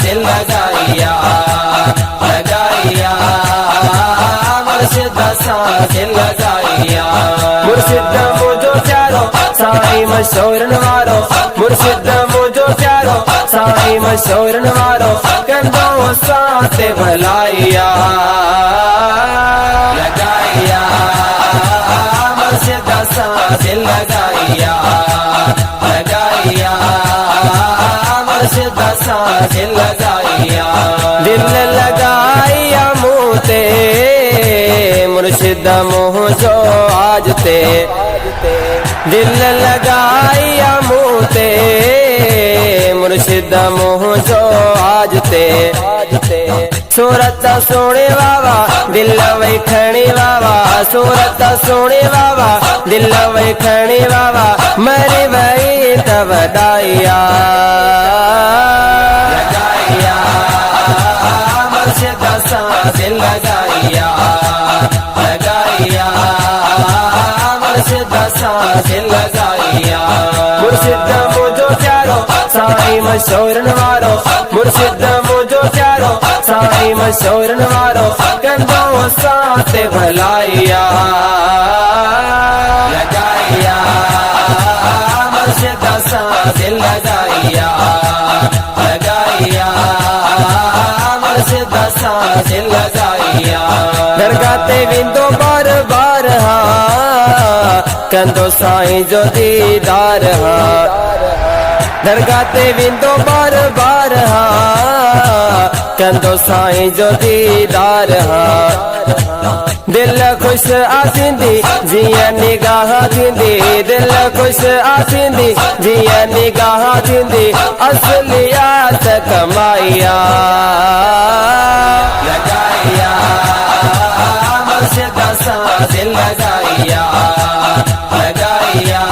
दिल लगाइया लगाइया मुर्शिद सा दिल लगाइया मुर्शिद मुझो प्यारो साईं मशहूर नवारो मुर्शिद मुझो प्यारो साईं मशहूर नवारो कंदो साथ भलाइया लगाइया मुर्शिद सा दिल लगाइया लगाइया मुर्शिद सा दिल लगाइया दिल लगाइया मुते मुर्शिद मुझो आज ते दिल लगाइया मुते मुर्शिद मुझो आज ते सूरत सोने बाबा दिल वैखणी बाबा सूरत सोने बाबा दिल वैखणी बाबा मरी वही तब दाइया लगाइया मुर्शिद सा दिल लगाइया लगाइया मुर्शिद सा दिल लगाइया मुर्शिद मुझो प्यारो साईं मशहूर नवारो मुर्शिद मुझो प्यारो साईं मशहूर नवारो कंदो साथ भलाइया लगाइया मुर्शिद सा दिल लगाइया लगाइया मुर्शिद सा दिल लगाइया दरगाह विंदो बार बार हा कंदो साईं जो दीदार हा दरगाह विंदो बार बार हा कंदो साईं जो दीदार हा दिल खुश आसींदी जिया निगाह थींदी दिल खुश आसींदी जिया निगाह थींदी असलियत कमाइया लगाइया मुर्शिद सा दिल लगाइया लगाइया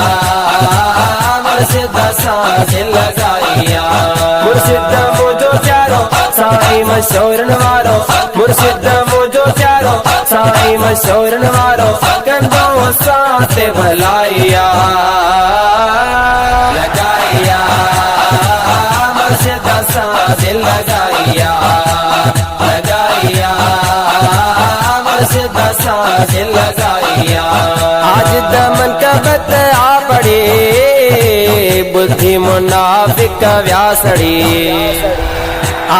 मुर्शिद सा दिल लगाइया मुर्शिद मुझो प्यारो साईं मशहूर नवारो मुर्शिद मुझो प्यारो साईं मशहूर नवारो कंदो साथ भलाइया लगाइया मुर्शिद सा दिल लगाइया लगाइया मुर्शिद सा दिल लगाइया आज मनकबत आ पड़ी बुद्धि मुनाफिक व्यासड़ी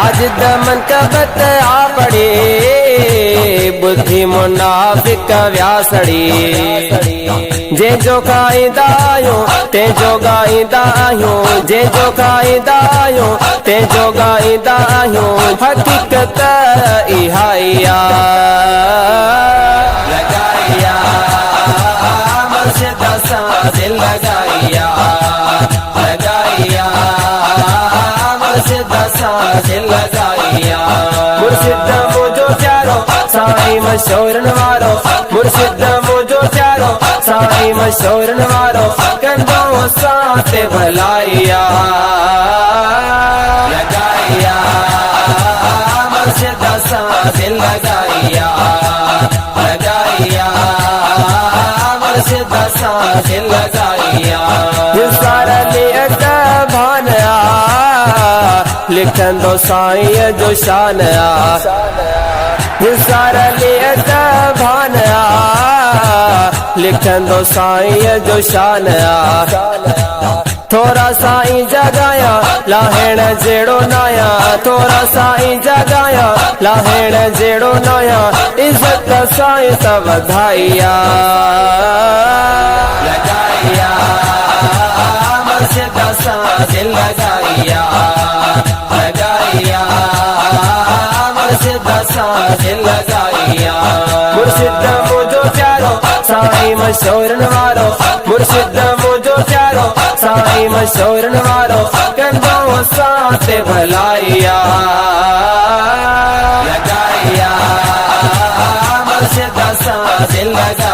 आज मनकबत आ पड़ी बुद्धि मुनाफिक व्यासड़ी जे जो खाईंदा आहियूं ते जो गाईंदा आहियूं जे जो खाईंदा आहियूं ते जो गाईंदा आहियूं हक़ीक़त इहाइया लगाइया मुर्शिद सा दिल लगाइया लगाइया मुर्शिद सा दिल लगाइया मुर्शिद मुझो प्यारो साईं मशहूर नवारो मुर्शिद मुझो प्यारो साईं मशहूर नवारो कंदो साथ भलाइया लगाइया मुर्शिद सा दिल लगाइया लगाइया मुर्शिद सा दिल लगाइया सारा लियत भान लिखंदो साईं जो शान सारा लियत भान लिखंदो साईं जो शान थोड़ा साईं जगाया लाहेण जेड़ो नाया थोड़ा साईं जगाया लाहेण जेड़ो नाया इज्जत साईं त वधाइया लगाइया मुर्शिद सा दिल लगाइया लगाइया मुर्शिद सा दिल लगाइया मुर्शिद मुझो प्यारो साईं मशहूर नवारो मुर्शिद मुझो प्यारो साईं मशहूर नवारो कंदो साथ भलाइया लगाइया मुर्शिद सा दिल लगाइया